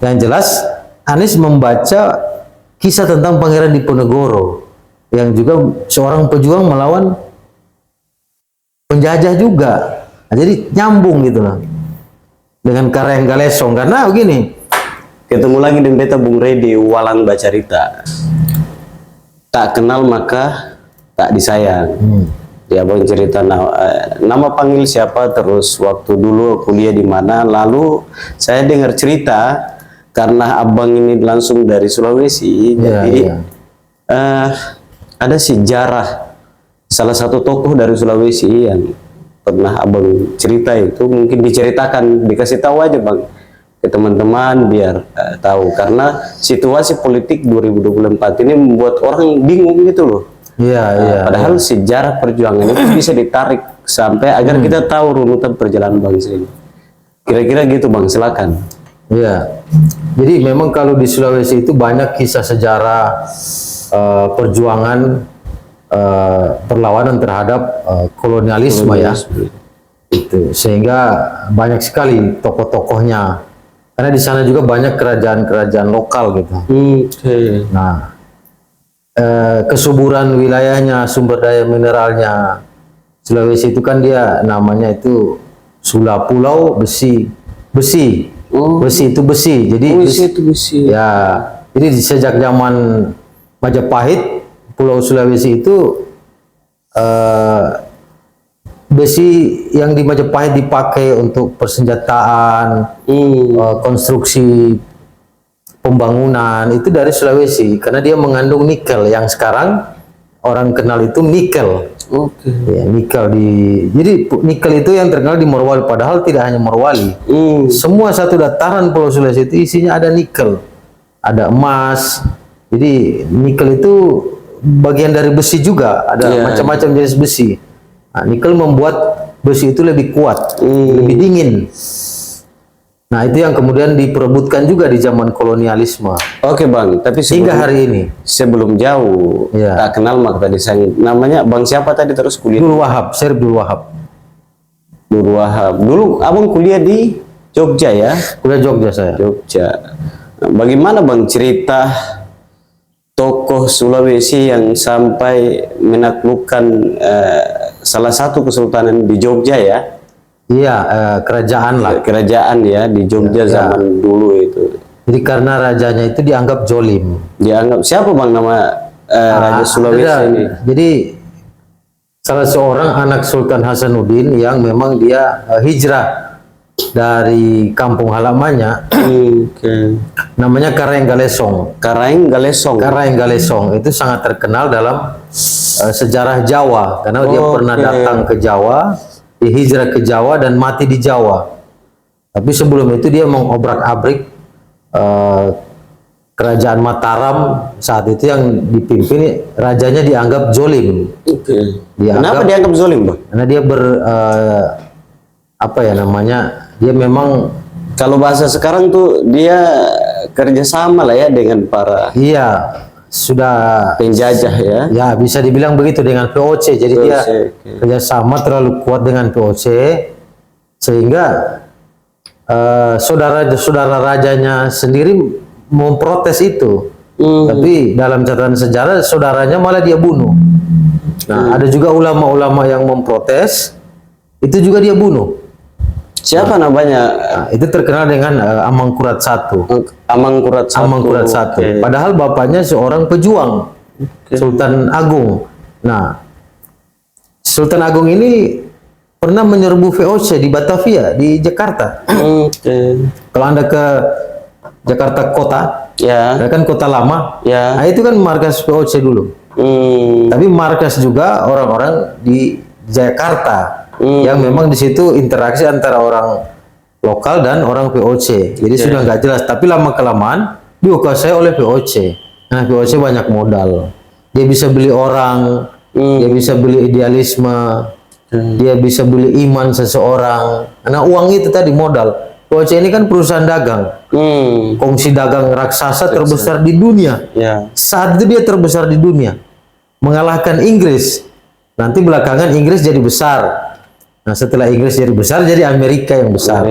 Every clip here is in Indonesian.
Yang jelas Anies membaca kisah tentang Pangeran Diponegoro yang juga seorang pejuang melawan penjajah juga. Nah, jadi nyambung gitu lah dengan Karayang Galesong. Karena begini, ketemu lagi dengan beta Bung Redi Walang Bacarita. Tak kenal maka tak disayang. Dia abang cerita nama panggil siapa, terus waktu dulu kuliah di mana. Lalu saya dengar cerita karena abang ini langsung dari Sulawesi, jadi ada sejarah salah satu tokoh dari Sulawesi yang pernah abang cerita itu, mungkin diceritakan, dikasih tahu aja bang ke teman-teman biar tahu, karena situasi politik 2024 ini membuat orang bingung gitu loh. Padahal sejarah perjuangan itu bisa ditarik sampai agar kita tahu runutan perjalanan bangsa ini. Kira-kira gitu bang, silakan. Iya, jadi memang kalau di Sulawesi itu banyak kisah sejarah perjuangan perlawanan terhadap kolonialisme ya. Itu sehingga banyak sekali tokoh-tokohnya. Karena di sana juga banyak kerajaan-kerajaan lokal gitu. Nah, kesuburan wilayahnya, sumber daya mineralnya, Sulawesi itu kan dia namanya itu Sula Pulau Besi. Besi itu besi. Jadi besi. Ya, jadi sejak zaman Majapahit, Pulau Sulawesi itu besi yang di Majapahit dipakai untuk persenjataan, konstruksi pembangunan itu dari Sulawesi, karena dia mengandung nikel yang sekarang orang kenal itu nikel. Ya, nikel jadi nikel itu yang terkenal di Morowali, padahal tidak hanya Morowali. Semua satu dataran Pulau Sulawesi itu isinya ada nikel, ada emas. Jadi nikel itu bagian dari besi juga, ada macam-macam jenis besi. Nah, nikel membuat besi itu lebih kuat, lebih dingin. Nah, itu yang kemudian diperebutkan juga di zaman kolonialisme. Oke bang, tapi hingga hari ini. Sebelum jauh, tak kenal mak tadi saya. Namanya bang siapa tadi terus kuliah? Abdul Wahab, Syed Abdul Wahab. Abdul Wahab. Dulu abang kuliah di Jogja ya? Kuliah Jogja saya. Jogja. Nah, bagaimana bang cerita tokoh Sulawesi yang sampai menaklukkan salah satu kesultanan di Jogja ya? Iya, kerajaan lah. Kerajaan ya di Jogja zaman dulu itu. Jadi karena rajanya itu dianggap jolim. Dianggap siapa bang nama Raja Sulawesi ini? Jadi salah seorang anak Sultan Hasanuddin yang memang dia hijrah dari kampung halamannya. Namanya Karayang Galesong. Karayang Galesong. Karayang Galesong itu sangat terkenal dalam sejarah Jawa, karena dia pernah datang ke Jawa, dia hijrah ke Jawa dan mati di Jawa. Tapi sebelum itu dia mengobrak-abrik kerajaan Mataram saat itu yang dipimpin rajanya dianggap zolim. Kenapa dianggap zolim, Bang? Karena dia apa ya namanya? Dia memang kalau bahasa sekarang tuh dia kerjasama lah ya dengan para sudah penjajah ya. Ya, bisa dibilang begitu dengan VOC. Jadi dia kerjasama terlalu kuat dengan VOC sehingga saudara rajanya sendiri memprotes itu. Tapi dalam catatan sejarah saudaranya malah dia bunuh. Nah, ada juga ulama-ulama yang memprotes, itu juga dia bunuh. Siapa namanya? Nah, itu terkenal dengan Amangkurat I. Amangkurat I. Amangkurat I. Padahal bapaknya seorang pejuang, Sultan Agung. Nah, Sultan Agung ini pernah menyerbu VOC di Batavia, di Jakarta. Kalau Anda ke Jakarta kota, kan kota lama, nah itu kan markas VOC dulu. Tapi markas juga orang-orang di Jakarta yang memang di situ interaksi antara orang lokal dan orang VOC. Jadi sudah nggak jelas. Tapi lama kelamaan dikuasai oleh VOC. Nah, VOC banyak modal. Dia bisa beli orang, dia bisa beli idealisme, dia bisa beli iman seseorang. Nah, uang itu tadi modal. VOC ini kan perusahaan dagang, kongsi dagang raksasa terbesar di dunia. Saat itu dia terbesar di dunia, mengalahkan Inggris. Nanti belakangan Inggris jadi besar. Nah, setelah Inggris jadi besar, jadi Amerika yang besar.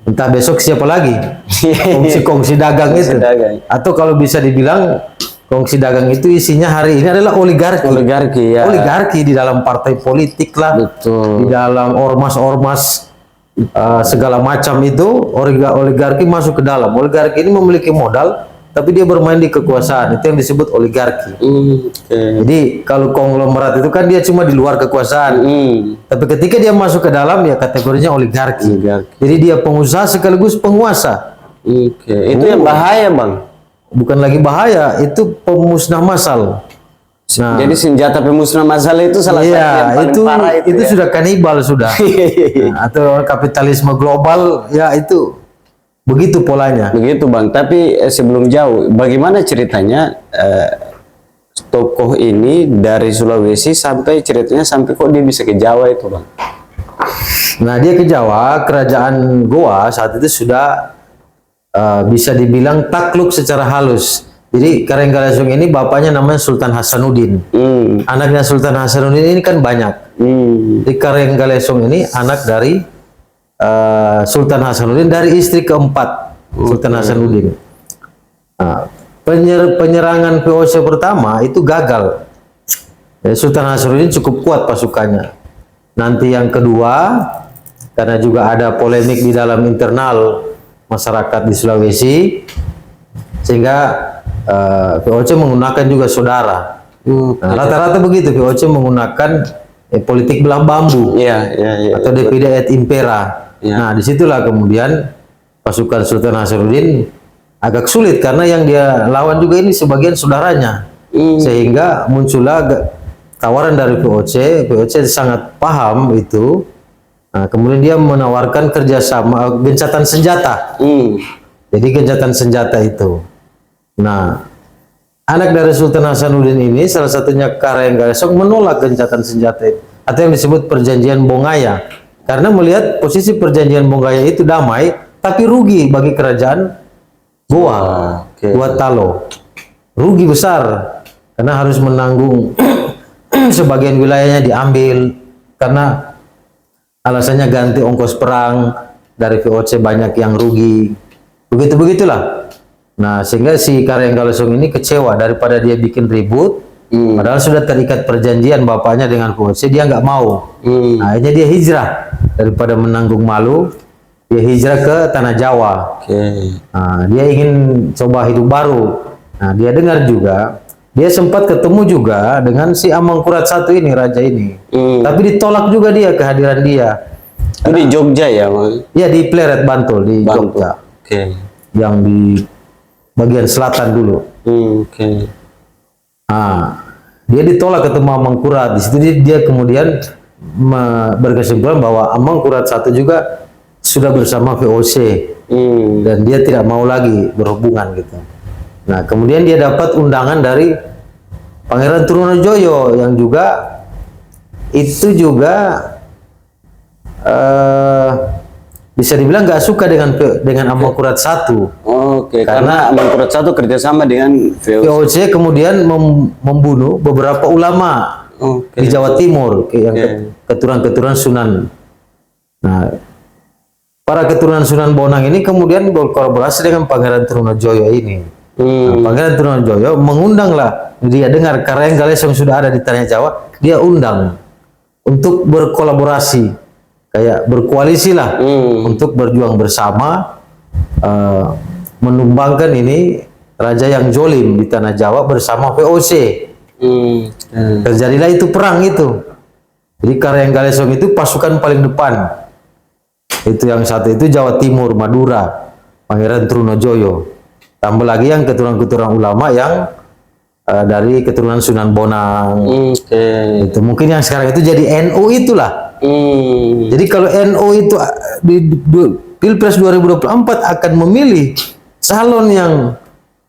Entah besok siapa lagi? Kongsi dagang itu. Atau kalau bisa dibilang kongsi dagang itu isinya hari ini adalah oligarki. Oligarki ya. Oligarki di dalam partai politik lah. Betul. Di dalam ormas-ormas segala macam itu oligarki masuk ke dalam. Oligarki ini memiliki modal, tapi dia bermain di kekuasaan. Itu yang disebut oligarki. Jadi kalau konglomerat itu kan dia cuma di luar kekuasaan. Tapi ketika dia masuk ke dalam ya kategorinya oligarki. Jadi dia pengusaha sekaligus penguasa. Itu yang bahaya, Bang. Bukan lagi bahaya, itu pemusnah massal. Nah, jadi senjata pemusnah massal itu salah satu yang paling parah itu ya? sudah kanibal sudah. Nah, atau kapitalisme global ya itu begitu polanya. Begitu, Bang. Tapi sebelum jauh, bagaimana ceritanya tokoh ini dari Sulawesi sampai ceritanya sampai kok dia bisa ke Jawa itu, Bang? Nah, dia ke Jawa, kerajaan Goa saat itu sudah bisa dibilang takluk secara halus. Jadi Karanggalesong ini bapaknya namanya Sultan Hasanuddin. Anaknya Sultan Hasanuddin ini kan banyak. Di Karanggalesong ini anak dari Sultan Hasanuddin dari istri keempat Sultan Hasanuddin. Nah, penyerangan VOC pertama itu gagal. Jadi Sultan Hasanuddin cukup kuat pasukannya. Nanti yang kedua, karena juga ada polemik di dalam internal masyarakat di Sulawesi, sehingga VOC menggunakan juga saudara. Rata-rata begitu, VOC menggunakan politik belah bambu atau divide et impera. Nah, disitulah kemudian pasukan Sultan Hasanuddin agak sulit karena yang dia lawan juga ini sebagian saudaranya, sehingga muncullah tawaran dari VOC. VOC sangat paham itu. Nah, kemudian dia menawarkan kerjasama gencatan senjata. Jadi gencatan senjata itu. Nah, anak dari Sultan Hasanuddin ini salah satunya Karanggalesong menolak gencatan senjata itu, atau yang disebut perjanjian Bongaya, karena melihat posisi perjanjian Bongaya itu damai, tapi rugi bagi kerajaan Goa, Goa Talo, rugi besar karena harus menanggung sebagian wilayahnya diambil karena alasannya ganti ongkos perang dari VOC banyak yang rugi, begitulah. Nah, sehingga si Karanggalesong ini kecewa daripada dia bikin ribut, padahal sudah terikat perjanjian bapaknya dengan VOC, dia nggak mau. Nah, akhirnya dia hijrah daripada menanggung malu, dia hijrah ke tanah Jawa. Nah, dia ingin coba hidup baru. Nah, dia dengar juga, dia sempat ketemu juga dengan si Amangkurat I ini, raja ini. Tapi ditolak juga dia kehadiran dia. Itu di Jogja ya, Bang? Ya, di Pleret, Bantul, di Jogja. Yang di bagian selatan dulu. Nah, dia ditolak ketemu Amangkurat. Di situ dia kemudian berkesimpulan bahwa Amangkurat I juga sudah bersama VOC dan dia tidak mau lagi berhubungan gitu. Nah, kemudian dia dapat undangan dari Pangeran Trunojoyo yang juga itu juga bisa dibilang nggak suka dengan Amangkurat I. Karena Amangkurat I kerjasama dengan VOC kemudian membunuh beberapa ulama di Jawa Timur, yang keturunan Sunan. Nah, para keturunan Sunan Bonang ini kemudian berkolaborasi dengan Pangeran Trunojoyo ini. Nah, Pangeran Trunojoyo mengundanglah, dia dengar Karanggalesong sudah ada di tanah Jawa, dia undang untuk berkolaborasi, kayak berkoalisi lah, untuk berjuang bersama, menumbangkan ini raja yang jolim di tanah Jawa bersama VOC. Terjadilah itu perang itu. Jadi Karanggalesong itu pasukan paling depan. Itu yang satu itu Jawa Timur, Madura, Pangeran Trunojoyo. Tambah lagi yang keturunan-keturunan ulama yang dari keturunan Sunan Bonang. Itu mungkin yang sekarang itu jadi NU itulah. Jadi kalau NU itu di Pilpres 2024 akan memilih calon yang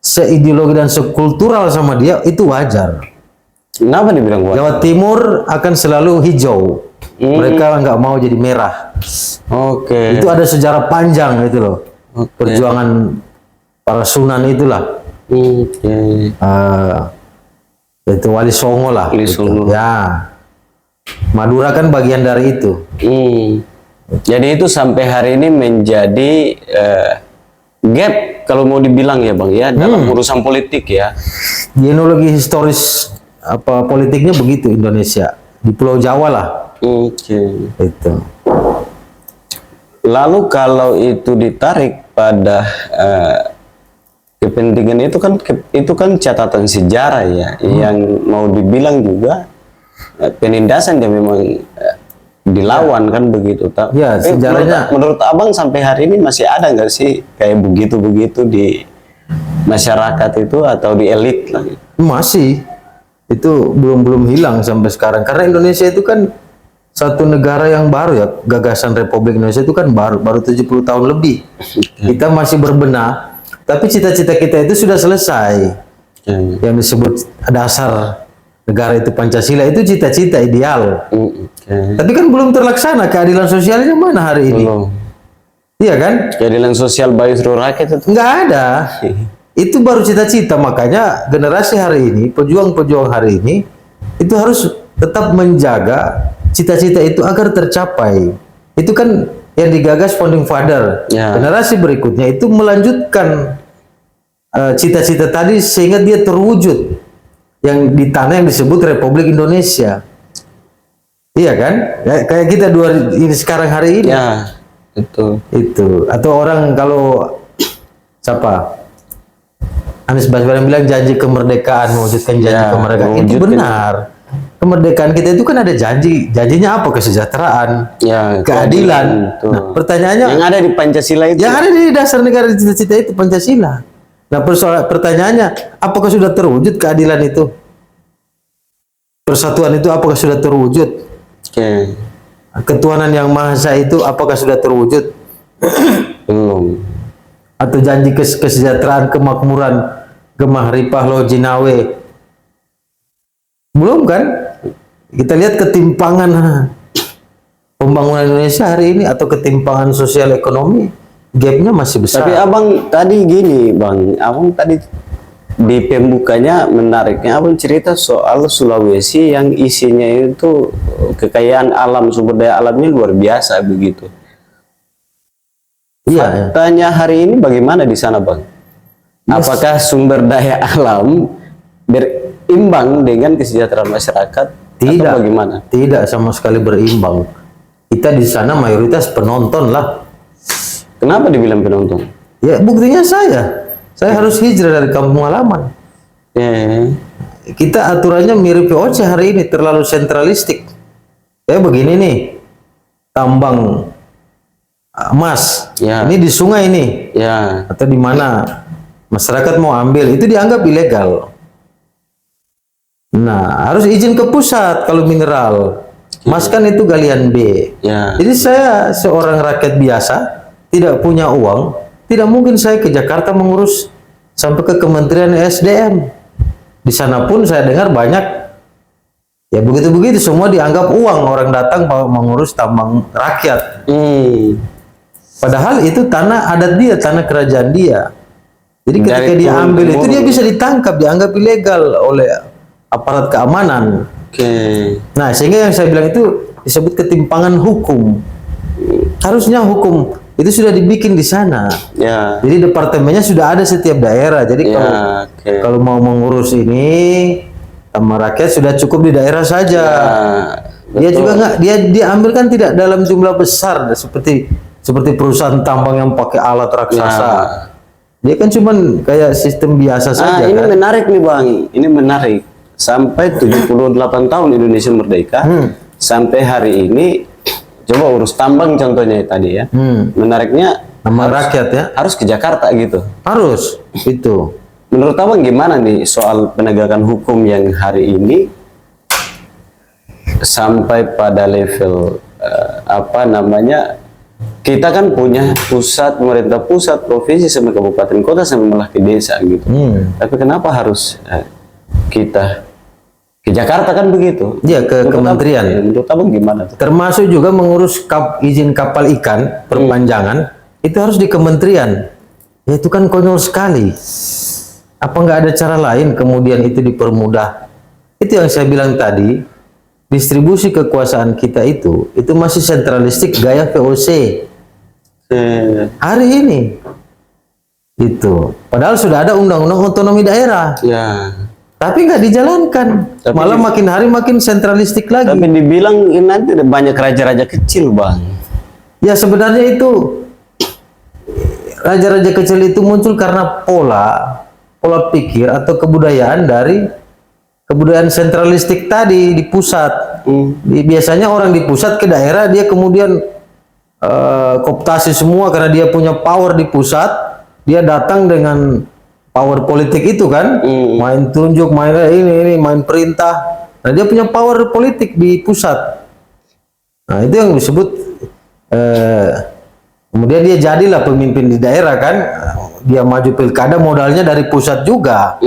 seideologi dan sekultural sama dia, itu wajar. Kenapa dibilang wajar? Jawa Timur akan selalu hijau. Mereka nggak mau jadi merah. Itu ada sejarah panjang itu loh. Perjuangan para Sunan itulah. Itu Wali Songo lah. Wali Songo. Ya. Madura kan bagian dari itu. Jadi itu sampai hari ini menjadi gap kalau mau dibilang ya Bang ya dalam urusan politik ya. Genealogi historis apa politiknya begitu Indonesia di Pulau Jawa lah. Oke. Itu. Lalu kalau itu ditarik pada kepentingan itu kan catatan sejarah ya, yang mau dibilang juga penindasan yang memang dilawan kan begitu. Ya, sejarahnya. Menurut Abang sampai hari ini masih ada nggak sih kayak begitu di masyarakat itu atau di elit lah? Masih. Itu belum hilang sampai sekarang karena Indonesia itu kan satu negara yang baru ya, gagasan Republik Indonesia itu kan baru 70 tahun lebih. Kita masih berbenah, tapi cita-cita kita itu sudah selesai. Yang disebut dasar negara itu Pancasila itu cita-cita ideal. Tapi kan belum terlaksana. Keadilan sosialnya mana hari ini? Belum. Iya kan? Keadilan sosial bagi seluruh rakyat itu nggak ada. Itu baru cita-cita. Makanya generasi hari ini, pejuang-pejuang hari ini itu harus tetap menjaga cita-cita itu agar tercapai. Itu kan yang digagas founding father. Generasi berikutnya itu melanjutkan cita-cita tadi sehingga dia terwujud yang di tanah yang disebut Republik Indonesia. Iya kan? Kayak kita ini sekarang hari ini. ya Itu. Atau orang kalau siapa? Anies Baswedan bilang janji kemerdekaan, mewujudkan janji kemerdekaan. Itu benar. Kemerdekaan kita itu kan ada janjinya apa? Kesejahteraan, keadilan. Nah, pertanyaannya yang ada di Pancasila itu. Yang ada di dasar negara cita-cita itu Pancasila. Nah, pertanyaannya, apakah sudah terwujud keadilan itu? Persatuan itu apakah sudah terwujud? Ketuhanan yang Maha Esa itu apakah sudah terwujud? Belum. Atau janji kesejahteraan, kemakmuran, gemah ripah lo jinawe? Belum kan? Kita lihat ketimpangan pembangunan Indonesia hari ini atau ketimpangan sosial ekonomi, gapnya masih besar. Tapi Abang tadi gini Bang, Abang tadi di pembukanya menariknya Abang cerita soal Sulawesi yang isinya itu kekayaan alam, sumber daya alamnya luar biasa begitu. Iya. Faktanya hari ini bagaimana di sana Bang? Apakah sumber daya alam berimbang dengan kesejahteraan masyarakat? Tidak. Atau bagaimana? Tidak sama sekali berimbang. Kita di sana mayoritas penonton lah. Kenapa dibilang penonton? Ya buktinya saya harus hijrah dari kampung halaman. Kita aturannya mirip VOC hari ini, terlalu sentralistik. Begini nih, tambang emas, ini di sungai ini, atau di mana masyarakat mau ambil, itu dianggap ilegal. Nah, harus izin ke pusat kalau mineral. Emas kan itu galian B. Jadi saya seorang rakyat biasa, tidak punya uang, tidak mungkin saya ke Jakarta mengurus sampai ke Kementerian SDM. Di sana pun saya dengar banyak, ya begitu-begitu semua dianggap uang, orang datang mengurus tambang rakyat. Padahal itu tanah adat dia, tanah kerajaan dia. Jadi ketika dia ambil itu dia bisa ditangkap, dianggap ilegal oleh aparat keamanan. Nah, sehingga yang saya bilang itu disebut ketimpangan hukum. Harusnya hukum itu sudah dibikin di sana. Jadi departemennya sudah ada setiap daerah. Jadi kalau mau mengurus ini sama rakyat sudah cukup di daerah saja. Dia juga nggak, dia ambil kan tidak dalam jumlah besar seperti perusahaan tambang yang pakai alat raksasa. Dia kan cuman kayak sistem biasa saja. Ini kan? menarik nih Bang. Ini menarik. Sampai 78 tahun Indonesia merdeka, sampai hari ini coba urus tambang contohnya tadi ya. Menariknya nama rakyat ya. Harus ke Jakarta gitu. Harus itu. Menurut Abang gimana nih soal penegakan hukum yang hari ini sampai pada level kita kan punya pusat, pemerintah pusat, provinsi sampai kabupaten kota sampai malah ke desa gitu. Tapi kenapa harus kita ke Jakarta kan begitu? Ya ke kementerian. Menurut Abang gimana? Termasuk juga mengurus izin kapal ikan perpanjangan itu harus di kementerian. Ya itu kan konyol sekali. Apa nggak ada cara lain kemudian itu dipermudah? Itu yang saya bilang tadi. Di distribusi kekuasaan kita itu masih sentralistik gaya VOC hari ini. Itu padahal sudah ada undang-undang otonomi daerah, Ya. tapi nggak dijalankan. Malah makin hari makin sentralistik lagi. Tapi dibilang ini nanti ada banyak raja-raja kecil, Bang. Ya sebenarnya itu raja-raja kecil itu muncul karena pola pikir atau kebudayaan dari kebudayaan sentralistik tadi di pusat. Biasanya orang di pusat ke daerah, dia kemudian kooptasi semua karena dia punya power di pusat. Dia datang dengan power politik itu kan, main tunjuk, main ini, main perintah. Nah, dia punya power politik di pusat. Nah, itu yang disebut kemudian dia jadilah pemimpin di daerah kan. Dia maju pilkada modalnya dari pusat juga.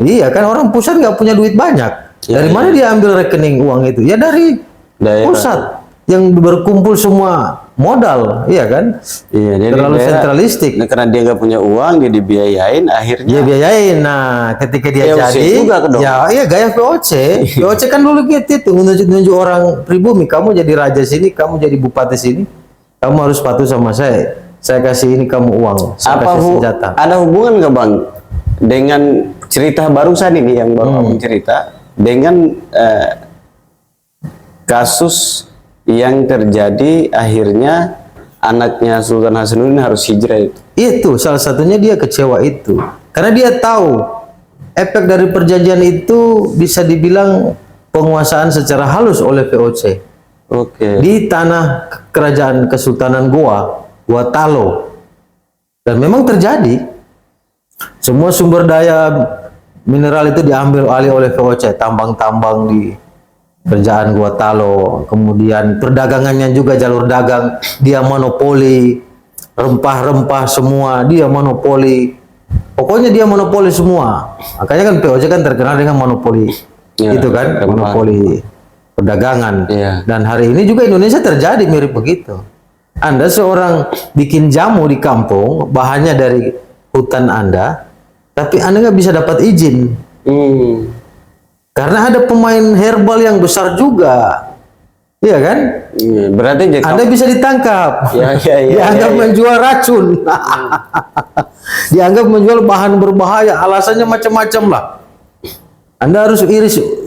Iya kan, orang pusat nggak punya duit banyak. Dari mana dia ambil rekening uang itu? Ya dari Daerah. pusat yang berkumpul semua modal, iya kan? Iya, jadi Terlalu daerah, sentralistik. karena dia nggak punya uang, dia dibiayain, akhirnya Dia biayain. Nah, ketika dia VOC jadi, juga ke dong. ya iya gaya VOC. VOC kan dulu gitu itu nunjuk orang pribumi. Kamu jadi raja sini, kamu jadi bupati sini, kamu harus patuh sama saya. Saya kasih ini kamu uang, saya apa kasih senjata. ada hubungan nggak, Bang, dengan cerita barusan ini yang baru Abang cerita dengan kasus yang terjadi akhirnya anaknya Sultan Hasanuddin harus hijrah itu? Itu salah satunya dia kecewa itu. Karena dia tahu efek dari perjanjian itu bisa dibilang penguasaan secara halus oleh VOC. Oke. Di tanah kerajaan Kesultanan Goa Talo. Dan memang terjadi. Semua sumber daya mineral itu diambil alih oleh VOC, tambang-tambang di kerajaan Goa Talo. Kemudian perdagangannya juga jalur dagang dia monopoli, rempah-rempah semua dia monopoli. Pokoknya dia monopoli semua. Makanya kan VOC kan terkenal dengan monopoli. Ya, itu kan rempah. monopoli perdagangan. Iya. Dan hari ini juga Indonesia terjadi mirip begitu. Anda seorang bikin jamu di kampung, bahannya dari hutan Anda, tapi Anda nggak bisa dapat izin. Karena ada pemain herbal yang besar juga. Iya kan? Iya, berarti jadi Anda bisa ditangkap. Ya, Dianggap menjual racun. Dianggap menjual bahan berbahaya. Alasannya macam-macam lah. Anda harus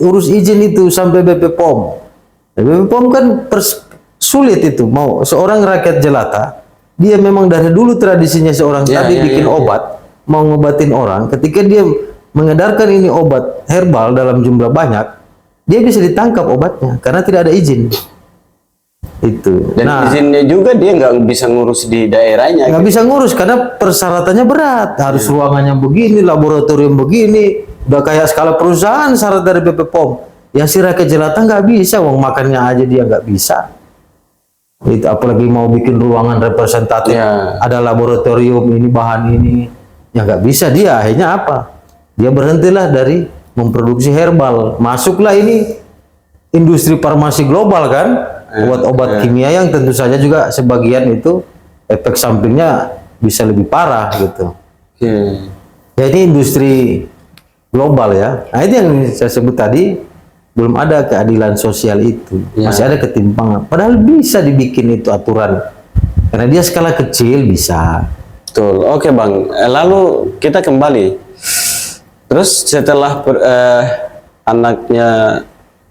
urus izin itu sampai BP POM. BP POM kan sulit itu. Mau seorang rakyat jelata, dia memang dari dulu tradisinya seorang tadi bikin obat, mau ngobatin orang. Ketika dia mengedarkan ini obat herbal dalam jumlah banyak, dia bisa ditangkap obatnya karena tidak ada izin. Itu. Dan izinnya juga dia nggak bisa ngurus di daerahnya. Nggak bisa ngurus karena persyaratannya berat. Harus ruangannya begini, laboratorium begini. Udah kayak skala perusahaan syarat dari BP POM. Ya si rakyat jelata nggak bisa, wong makannya aja dia nggak bisa. Itu apalagi mau bikin ruangan representatif, ada laboratorium ini bahan ini, ya nggak bisa dia. Akhirnya apa? Dia berhentilah dari memproduksi herbal. Masuklah ini industri farmasi global kan, buat obat kimia yang tentu saja juga sebagian itu efek sampingnya bisa lebih parah gitu. Ya ini industri global ya. Nah itu yang saya sebut tadi, belum ada keadilan sosial itu, masih ada ketimpangan. Padahal bisa dibikin itu aturan, karena dia skala kecil bisa. Betul. Oke Bang, lalu kita kembali. Terus setelah anaknya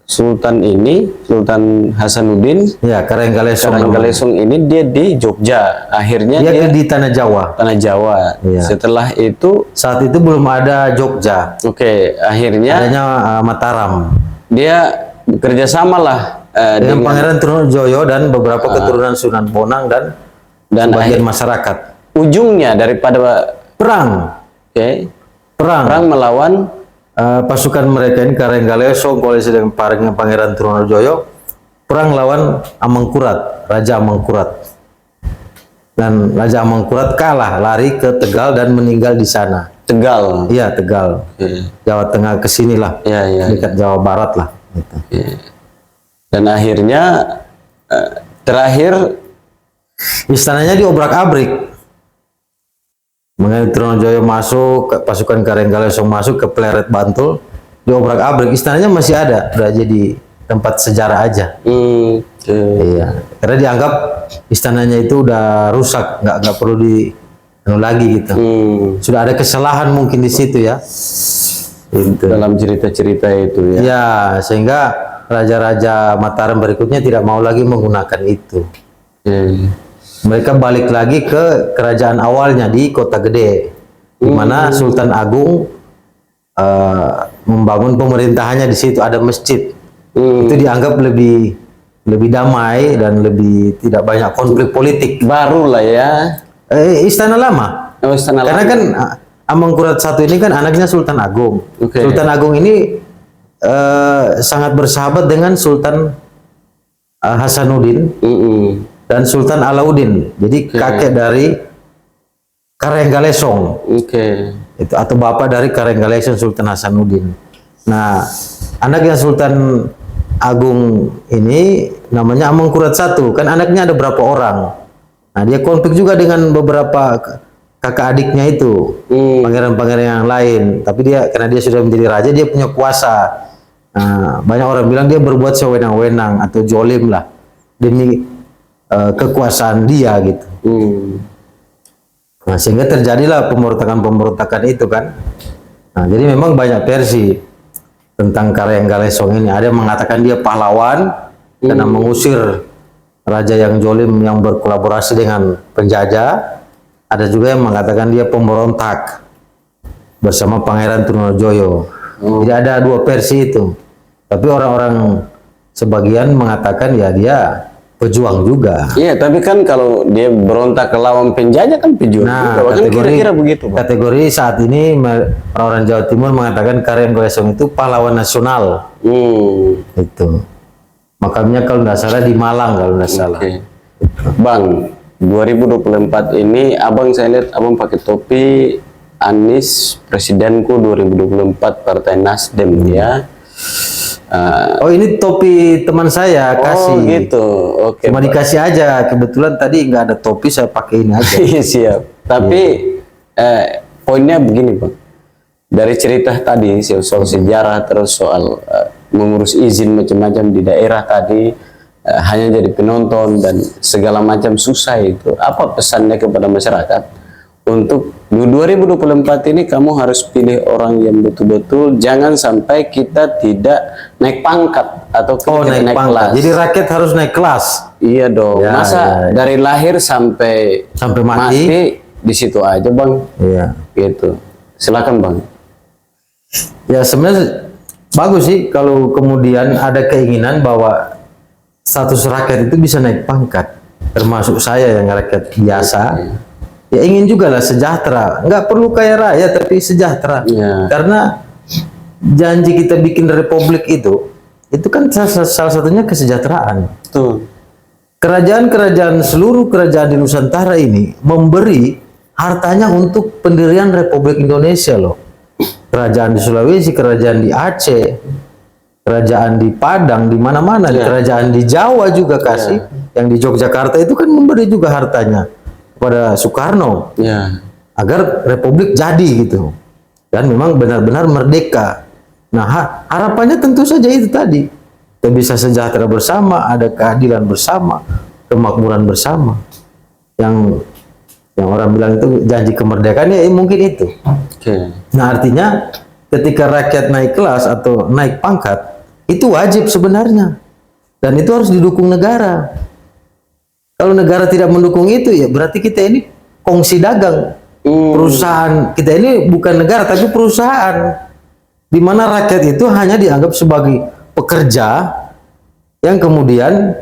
Sultan ini, Sultan Hasanuddin, ya Karanggalesong ini dia di Jogja. Akhirnya dia di Tanah Jawa. Tanah Jawa. Ya. Setelah itu, saat itu belum ada Jogja. Oke, akhirnya adanya Mataram. Dia bekerja sama lah dengan Pangeran Trunojoyo dan beberapa keturunan Sunan Bonang dan sebagian masyarakat. Ujungnya daripada perang, perang melawan pasukan mereka ini Karanggalesong koalisi dengan Pangeran Trunojoyo, perang lawan Amangkurat, Raja Amangkurat. Dan Raja Amangkurat kalah, lari ke Tegal dan meninggal di sana. Tegal. Iya, Tegal. Jawa Tengah ke sinilah. Dekat Jawa Barat lah gitu. Dan akhirnya terakhir istananya diobrak-abrik. Mengenai Trunojoyo masuk, pasukan Karanggalesong masuk ke Pleret Bantul, diobrak-abrik. Istananya masih ada, udah jadi tempat sejarah aja. Oke. Iya, karena dianggap istananya itu udah rusak, nggak perlu di anu lagi gitu. Sudah ada kesalahan mungkin di situ ya. Itu. Dalam cerita-cerita itu ya. Ya, sehingga raja-raja Mataram berikutnya tidak mau lagi menggunakan itu. Mereka balik lagi ke kerajaan awalnya di Kota Gede, di mana Sultan Agung membangun pemerintahannya di situ, ada masjid. Itu dianggap lebih damai dan lebih tidak banyak konflik politik. Baru lah ya. Istana lama. Oh, istana Karena lama. kan Amangkurat I ini kan anaknya Sultan Agung. Oke. Sultan Agung ini sangat bersahabat dengan Sultan Hasanuddin dan Sultan Alauddin. Jadi kakek dari Karenggalesong. Oke. Itu atau bapak dari Karenggalesong Sultan Hasanuddin. Nah, anaknya Sultan Agung ini namanya Amangkurat I. Kan anaknya ada berapa orang. Nah, dia konflik juga dengan beberapa kakak adiknya itu, pangeran-pangeran yang lain. Tapi dia karena dia sudah menjadi raja, dia punya kuasa. Nah, banyak orang bilang dia berbuat sewenang-wenang atau jolim lah demi kekuasaan dia gitu. Nah, sehingga terjadilah pemberontakan-pemberontakan itu kan. Nah, jadi memang banyak versi tentang Karenggalesong ini. Ada yang mengatakan dia pahlawan karena mengusir raja yang jolim yang berkolaborasi dengan penjajah. Ada juga yang mengatakan dia pemberontak bersama Pangeran Trunojoyo. Jadi ada dua versi itu. Tapi orang-orang sebagian mengatakan ya dia pejuang juga. Iya, tapi kan kalau dia berontak ke lawan penjajah kan pejuang Nah, juga. Kan kira-kira begitu, Pak. kategori saat ini orang-orang Jawa Timur mengatakan Karenggalesong itu pahlawan nasional. Itu. Makamnya kalau nggak salah di Malang kalau nggak salah. Oke. Bang, 2024 ini abang saya lihat abang pakai topi Anies Presidenku 2024 Partai Nasdem ya. Oh, ini topi teman saya kasih. Oh gitu, oke. Cuma dikasih aja. Kebetulan tadi nggak ada topi, saya pakai ini aja. Iya, siap. Tapi poinnya begini, Bang. Dari cerita tadi soal sejarah, terus soal mengurus izin macam-macam di daerah tadi, hanya jadi penonton dan segala macam susah itu. Apa pesannya kepada masyarakat untuk 2024 ini kamu harus pilih orang yang betul-betul, jangan sampai kita tidak naik pangkat atau kita naik pangkat. kelas. Jadi rakyat harus naik kelas. Iya dong. Ya, Masa ya. dari lahir sampai mati di situ aja, Bang. Iya. Gitu. Silakan, Bang. Ya sebenarnya bagus sih kalau kemudian ada keinginan bahwa status rakyat itu bisa naik pangkat, termasuk saya yang rakyat biasa. Ya ingin juga lah sejahtera, nggak perlu kaya raya tapi sejahtera. Karena janji kita bikin republik itu kan salah satunya kesejahteraan. Tuh. Kerajaan-kerajaan, seluruh kerajaan di Nusantara ini memberi hartanya untuk pendirian Republik Indonesia loh. Kerajaan di Sulawesi, kerajaan di Aceh, kerajaan di Padang, di mana-mana, kerajaan di Jawa juga kasih, yang di Yogyakarta itu kan memberi juga hartanya kepada Soekarno, agar Republik jadi gitu, dan memang benar-benar merdeka. Nah, harapannya tentu saja itu tadi, kita bisa sejahtera bersama, ada keadilan bersama, kemakmuran bersama, yang orang bilang itu janji kemerdekaan ya mungkin itu. Nah, artinya ketika rakyat naik kelas atau naik pangkat itu wajib sebenarnya, dan itu harus didukung negara. Kalau negara tidak mendukung itu ya berarti kita ini kongsi dagang. Perusahaan kita ini bukan negara tapi perusahaan, di mana rakyat itu hanya dianggap sebagai pekerja yang kemudian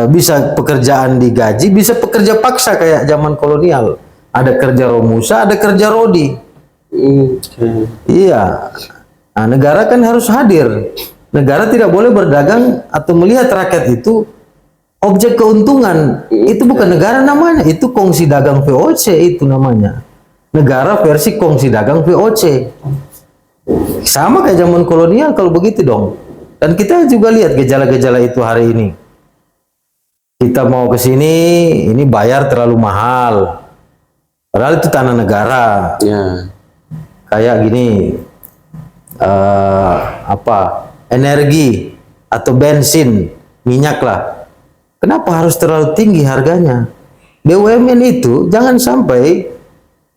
bisa pekerjaan digaji, bisa pekerja paksa kayak zaman kolonial. Ada kerja romusa, ada kerja rodi. Iya. Nah, negara kan harus hadir. Negara tidak boleh berdagang atau melihat rakyat itu objek keuntungan. Itu bukan negara namanya, itu kongsi dagang VOC itu namanya. Negara versi kongsi dagang VOC. Sama kayak zaman kolonial kalau begitu dong. Dan kita juga lihat gejala-gejala itu hari ini. Kita mau ke sini, ini bayar terlalu mahal. Padahal itu tanah negara. Kayak gini, energi atau bensin, minyak lah. Kenapa harus terlalu tinggi harganya? BUMN itu jangan sampai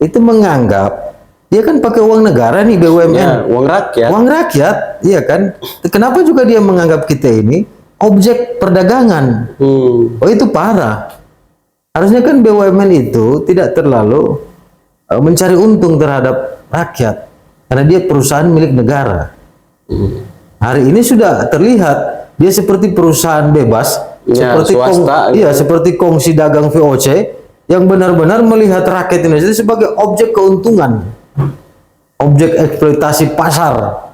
itu menganggap dia kan pakai uang negara nih BUMN. Ya, uang rakyat. Uang rakyat, iya kan? Kenapa juga dia menganggap kita ini objek perdagangan? Oh itu parah. Harusnya kan BUMN itu tidak terlalu mencari untung terhadap rakyat, karena dia perusahaan milik negara. Hari ini sudah terlihat dia seperti perusahaan bebas, Ya, seperti swasta, iya seperti kongsi dagang VOC yang benar-benar melihat rakyat Indonesia sebagai objek keuntungan, objek eksploitasi pasar.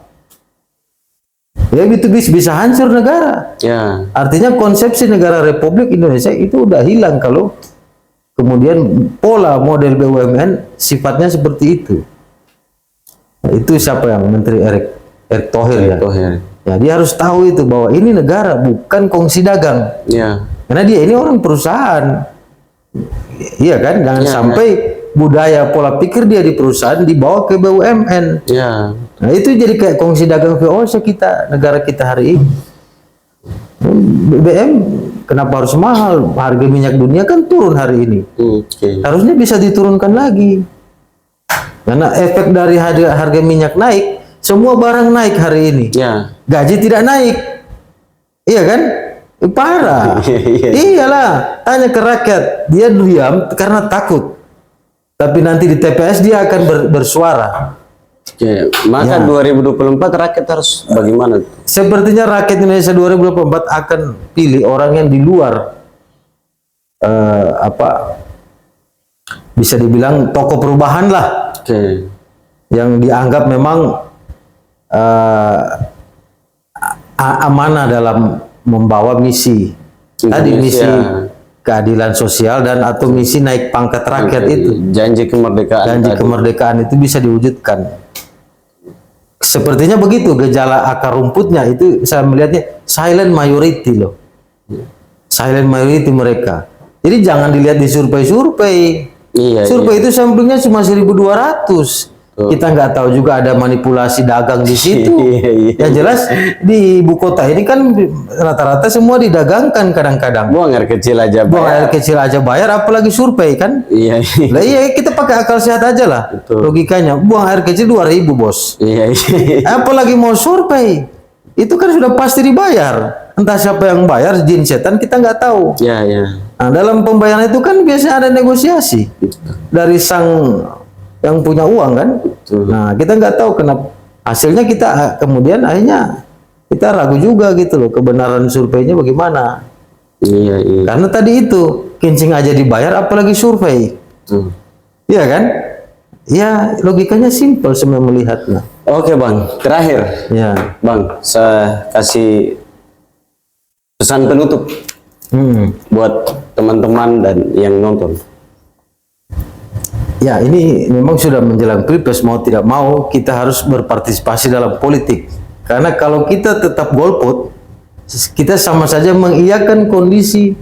Ya itu bisa hancur negara. Ya. Artinya konsepsi negara Republik Indonesia itu udah hilang kalau kemudian pola model BUMN sifatnya seperti itu. Nah, itu siapa yang Menteri Erick Thohir ya? Thohir. Ya dia harus tahu itu bahwa ini negara bukan kongsi dagang. Ya. Karena dia ini orang perusahaan. Iya kan? Jangan sampai budaya pola pikir dia di perusahaan dibawa ke BUMN. Ya. Nah itu jadi kayak kongsi dagang VOC kita, negara kita hari ini. BBM kenapa harus mahal? Harga minyak dunia kan turun hari ini. Harusnya bisa diturunkan lagi. Karena efek dari harga minyak naik, semua barang naik hari ini. Ya. Gaji tidak naik. Iya kan? Parah. Iyalah, tanya ke rakyat. Dia diam karena takut. Tapi nanti di TPS dia akan bersuara. Oke, maka 2024 rakyat harus bagaimana? Sepertinya rakyat Indonesia 2024 akan pilih orang yang di luar bisa dibilang tokoh perubahan lah. Oke. Yang dianggap memang amanah dalam membawa misi tadi, misi keadilan sosial dan atau misi naik pangkat rakyat itu. Janji kemerdekaan. Janji kemerdekaan itu bisa diwujudkan. Sepertinya begitu gejala akar rumputnya itu, saya melihatnya silent majority loh. Silent majority mereka. Jadi jangan dilihat di survei-survei. Survei itu samplingnya cuma 1.200. Kita nggak tahu juga ada manipulasi dagang di situ. Yang jelas di ibu kota ini kan rata-rata semua didagangkan kadang-kadang. Buang air kecil aja bayar. Buang air kecil aja bayar, apalagi survei kan? Iya. Lah iya kita pakai akal sehat aja lah. Logikanya buang air kecil 2.000 bos. Iya. Apalagi mau survei, itu kan sudah pasti dibayar. Entah siapa yang bayar, jin setan kita nggak tahu. Iya iya. Nah dalam pembayaran itu kan biasanya ada negosiasi dari sang yang punya uang kan. Nah kita nggak tahu kenapa hasilnya, kita kemudian akhirnya kita ragu juga gitu loh kebenaran surveinya bagaimana. Iya iya. Karena tadi itu kincing aja dibayar apalagi survei. Iya kan? Ya logikanya simpel semua melihatnya. Oke Bang, terakhir Ya Bang, saya kasih pesan penutup buat teman-teman dan yang nonton. Ya ini memang sudah menjelang pilpres, mau tidak mau kita harus berpartisipasi dalam politik. Karena kalau kita tetap golput, kita sama saja mengiyakan kondisi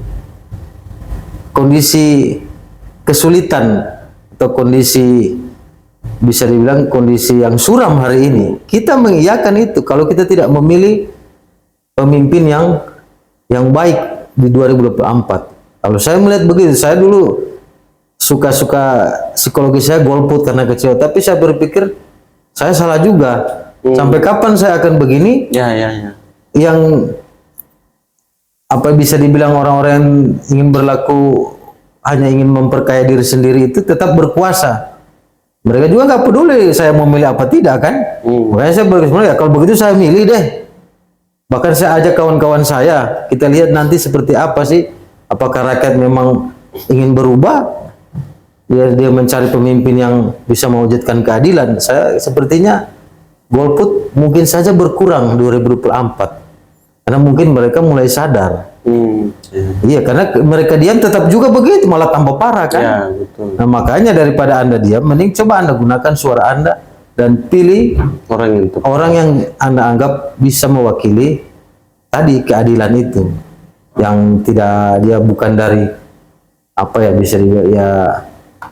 kesulitan atau kondisi bisa dibilang kondisi yang suram hari ini. Kita mengiyakan itu kalau kita tidak memilih pemimpin yang baik di 2024. Kalau saya melihat begitu, saya dulu suka-suka psikologi saya golput karena kecewa, tapi saya berpikir saya salah juga. Sampai kapan saya akan begini? Yang apa bisa dibilang orang-orang yang ingin berlaku hanya ingin memperkaya diri sendiri itu tetap berkuasa. Mereka juga nggak peduli saya mau milih apa tidak kan? Makanya saya berpikir ya kalau begitu saya milih deh. Bahkan saya ajak kawan-kawan saya, kita lihat nanti seperti apa sih? Apakah rakyat memang ingin berubah? Dia mencari pemimpin yang bisa mewujudkan keadilan. Saya sepertinya golput mungkin saja berkurang 2024 karena mungkin mereka mulai sadar. Iya, karena mereka diam tetap juga begitu, malah tambah parah kan. Ya, betul. Nah makanya daripada Anda diam, mending coba Anda gunakan suara Anda dan pilih orang yang Anda anggap bisa mewakili tadi keadilan itu, yang tidak, dia bukan dari apa ya, bisa ya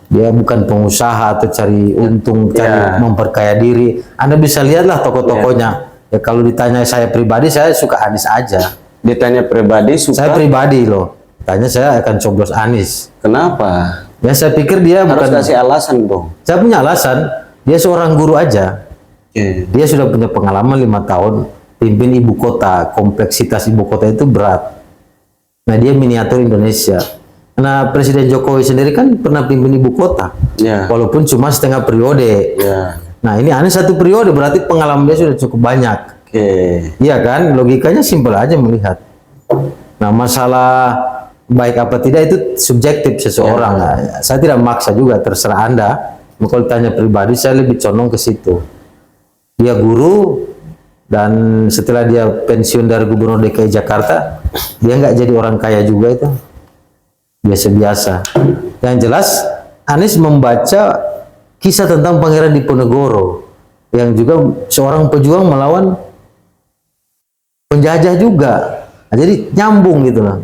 dia bukan pengusaha atau cari untung, cari memperkaya diri. Anda bisa lihatlah tokoh-tokohnya Ya kalau ditanya saya pribadi, saya suka Anies aja. Ditanya pribadi suka. Saya pribadi loh. Tanya saya akan coblos Anies. Kenapa? Ya saya pikir dia Harus bukan. kasih alasan dong. Saya punya alasan. Dia seorang guru aja. Oke. Dia sudah punya pengalaman 5 tahun pimpin ibu kota. Kompleksitas ibu kota itu berat. Nah dia miniatur Indonesia. Nah Presiden Jokowi sendiri kan pernah pimpin ibu kota. Ya. Walaupun cuma setengah periode. Ya. Nah ini Anies 1 periode, berarti pengalaman dia sudah cukup banyak. Oke. Iya kan, logikanya simpel aja melihat. Nah masalah baik apa tidak itu subjektif seseorang. Nah, saya tidak memaksa juga, terserah Anda. Kalau tanya pribadi, saya lebih condong ke situ. Dia guru, dan setelah dia pensiun dari Gubernur DKI Jakarta, dia nggak jadi orang kaya juga itu. Biasa-biasa. Yang jelas, Anies membaca kisah tentang Pangeran Diponegoro yang juga seorang pejuang melawan penjajah juga. Nah, jadi nyambung gitu loh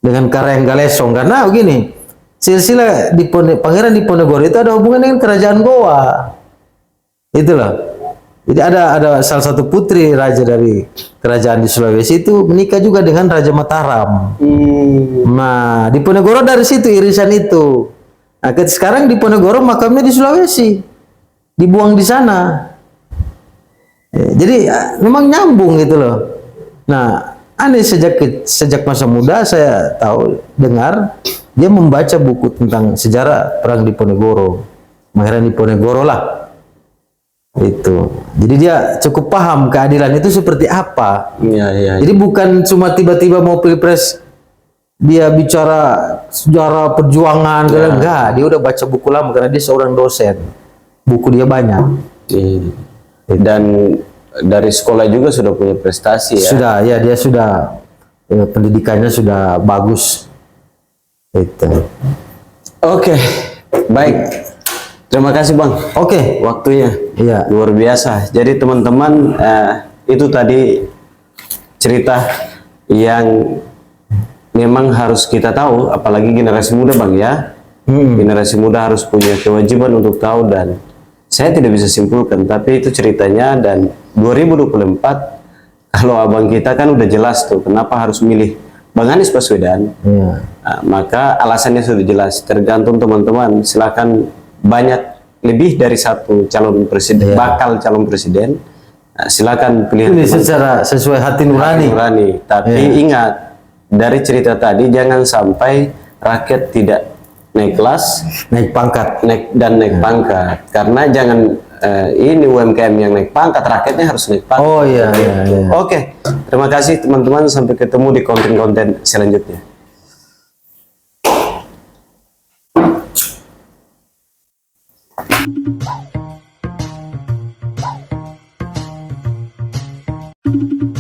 dengan Karyang Galesong, karena begini, silsilah Pangeran Diponegoro itu ada hubungan dengan kerajaan Goa. Itulah. Jadi ada salah satu putri raja dari kerajaan di Sulawesi itu menikah juga dengan Raja Mataram. Nah, Diponegoro dari situ irisan itu. Nah, sekarang Diponegoro makamnya di Sulawesi, dibuang di sana. Jadi memang nyambung gitu loh. Nah, Anies sejak masa muda saya tahu dengar dia membaca buku tentang sejarah perang Diponegoro, Pangeran Diponegoro lah. Itu. Jadi dia cukup paham keadilan itu seperti apa. Iya, iya. Jadi bukan cuma tiba-tiba mau pilpres dia bicara sejarah perjuangan, enggak, dia udah baca buku lama karena dia seorang dosen. Buku dia banyak. Dan dari sekolah juga sudah punya prestasi ya. Sudah, ya dia sudah pendidikannya sudah bagus. Itu. Oke, baik. Terima kasih Bang. Oke. Waktunya. Iya. Luar biasa. Jadi teman-teman itu tadi cerita yang memang harus kita tahu, apalagi generasi muda Bang ya. Generasi muda harus punya kewajiban untuk tahu, dan saya tidak bisa simpulkan, tapi itu ceritanya. Dan 2024 kalau abang kita kan udah jelas tuh kenapa harus milih Bang Anies Baswedan. Iya. Nah, maka alasannya sudah jelas, tergantung teman-teman. Silakan, banyak lebih dari satu calon presiden, bakal calon presiden. Nah, silakan pilih secara sesuai hati nurani. Tapi ingat, dari cerita tadi jangan sampai rakyat tidak naik kelas, naik pangkat, naik pangkat. Karena jangan ini UMKM yang naik pangkat, rakyatnya harus naik pangkat. Oh iya. Oke, terima kasih teman-teman, sampai ketemu di konten-konten selanjutnya. Thank you.